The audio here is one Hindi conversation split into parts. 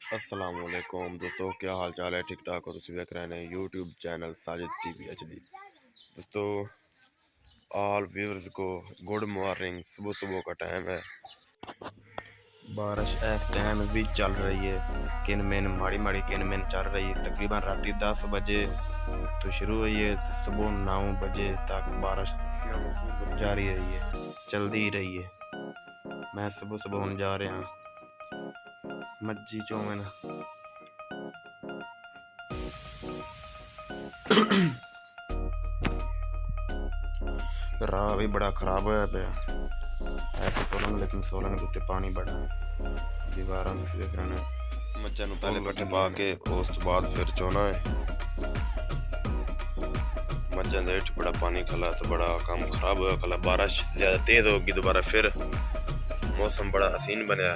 अस्सलामुअलैकुम दोस्तों, क्या हाल चाल है? ठीक ठाक हो? तुम देख रहे हैं YouTube channel Sajid TV HD। दोस्तों, ऑल व्यूअर्स को गुड मॉर्निंग। सुबह सुबह का टाइम है। बारिश इस टाइम भी चल रही है। किन मिन माड़ी माड़ी किन मिन चल रही है। तकरीबन रात 10 बजे तो शुरू हुई है तो सुबह 9 बजे तक बारिश जारी रही है, चलती ही रही है। मैं सुबह सुबह हम जा रहे हैं मज्जी चौमिन। राह भी बड़ा खराब होया पिया है तो सोलन, लेकिन सोलन के उत्ते पानी बड़ा दीवारां से देख रहे हैं। मज्जां नूं पहले पट्ठे पा के उस तो बाद फिर चोना है। मज्जां दे हेठ बड़ा पानी खला तो बड़ा काम खराब होया खला। बारिश ज्यादा तेज होगी दोबारा, फिर मौसम बड़ा हसीन बनया।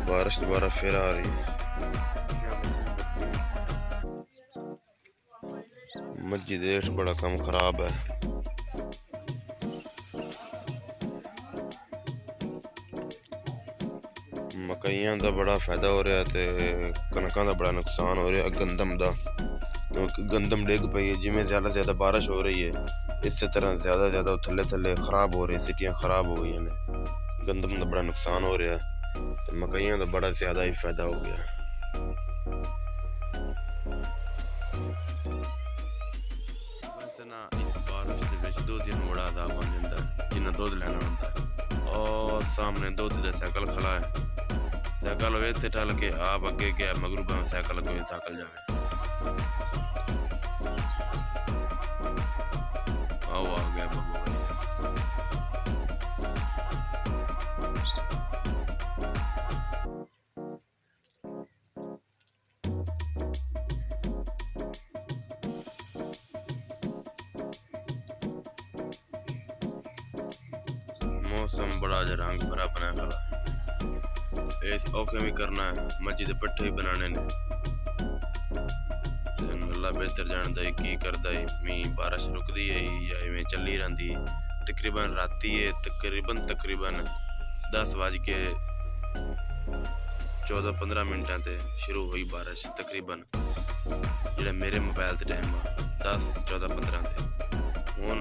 बारिश दोबारा फिर आ रही है। मस्जिद देश बड़ा कम खराब है। मकइयां का बड़ा फायदा हो रहा है, कनकों का बड़ा नुकसान हो रहा है। गंदम का, क्योंकि गंदम डिग पई है। जिमें ज़्यादा बारिश हो रही है, इस तरह ज़्यादा थले थले खराब हो रही है। सिटियाँ खराब हो गई हैं। गंदम का बड़ा नुकसान हो रहा है तो मकइयां का बड़ा ज़्यादा ही फायदा हो गया। दुध बड़ा अदा बन जाता है जिन्ना दुध लेना होता है। और सामने दुध का साइकिल खड़ा है। साइकिल वे टल के आप अगे गया, मगरू साइकिल कोई थकल जाए। आओ आ गया बबू। मौसम बड़ा रंग भरा बना खड़ा। इस औखे भी करना है, मस्जिद पट्ठे भी बनाने ने। अल्लाह बेहतर जानता है की करता है। मींह बारिश रुकती है या इवें चली रहती है। तकरीबन राती है, तकरीबन 10 बज के 14-15 मिनटां ते शुरू हुई बारिश। तकरीबन जेड़ा मेरे मोबाइल ते टाइम 10-14-15 ते हुण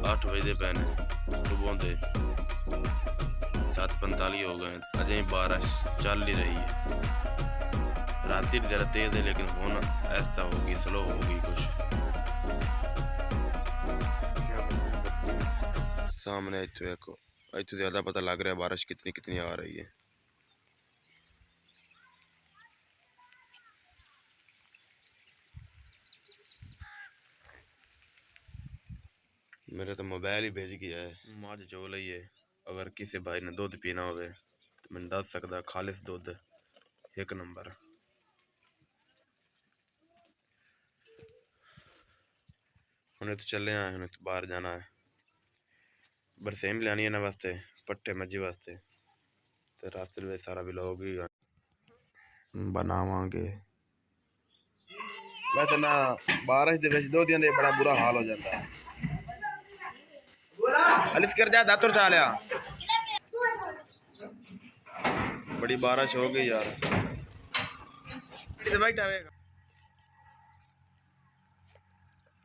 8 बजे पे ने सुबह के 7:45 हो गए। अजे बारिश चल ही रही है। राती ज़्यादा तेज है, लेकिन हुण ऐसा होगी, स्लो होगी कुछ। सामने इतने ज़्यादा पता लग रहा है बारिश कितनी आ रही है। मेरे तो मोबाइल ही भेज गया है। मझ चो लई है। अगर किसी भाई ने दूध पीना हो तो मैं दस सकता। खालिस दूध एक नंबर। हमने तो चले आए, हमने तो बाहर जाना है। बरसेम लानी है ना वास्ते, पट्टे मज्जी वास्ते। तो रास्ते में सारा व्लॉग ही बनावांगे। वैसे ना बारिश दे विच दो दिन दे बड़ा बुरा हाल हो जाता है। अलिस कर जा दातुर चा लिया। बड़ी बारिश हो गई यार।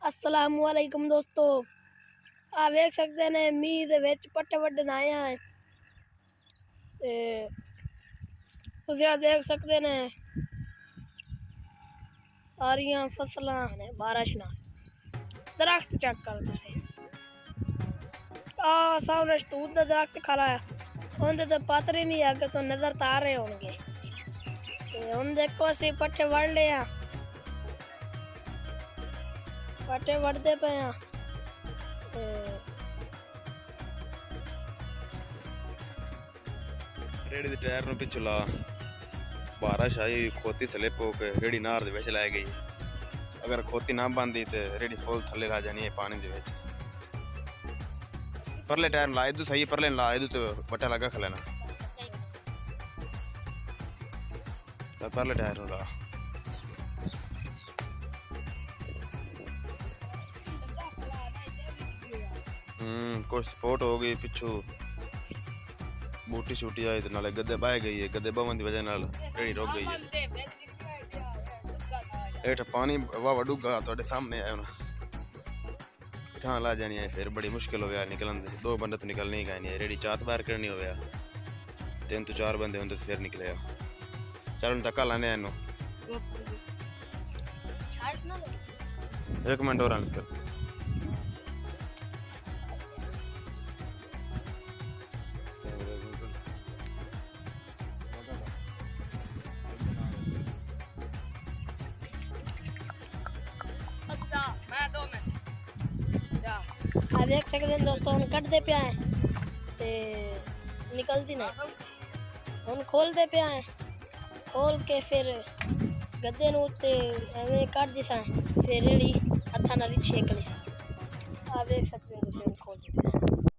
अस्सलामुअलैकुम दोस्तों, आप देख सकते हैं मीह दे विच पट्टे वड्डन आए हैं। तुसीं देख सकते हैं सारियां फसलां ने बारिश नाल। दरख्त चेक करो तुसीं। सामने शतूत दा दरख्त खड़ा है। उंदे ते पत्तर ही नहीं अगे तो नजर तो आ रहे होंगे। हुण देखो असीं पट्टे वड़ ले हैं, पट्टे वड़दे पे हैं। रेड़ी दे टायर नु पिछू ला। बारिश आई, खोती स्लिप होके रेड़ी नार दे विच लै गई। अगर खोती ना बंदी तो रेड़ी फुल थले ला जानी है पानी दे विच। परले टायर ला इदू सही, परले ला इदू तो बट्टा लगा खलेना। परले टायर नु ला। कुछ सपोर्ट हो गई पिछू बूटी छूटी आई तो नाले गद्दे बह गई है, गद्दे बहन की वजह नाल रेड़ी रुक गई है। हेठ पानी वावा डूगा तुहाडे सामने आया हुण ठा ला जानी है, फिर बड़ी मुश्किल हो गया निकलन दे। 2 बंदे तो निकल नहीं गए, रेडी चात बाहर करनी हो गया, 3 तो 4 बंदे होंगे तो फिर निकले। चलो धक्का लाने इनू 1 मिनट और आलस कर। आ देख सकते हैं दोस्तों, हम कटते पे आए ते निकलती नहीं, हम खोलते पे आए, खोल के फिर गद्दे नूं ते एवें कट दिसा, फिर रेड़ी हत्थां नाल ही छेक ली। आ देख सकते हैं दोस्तों खोल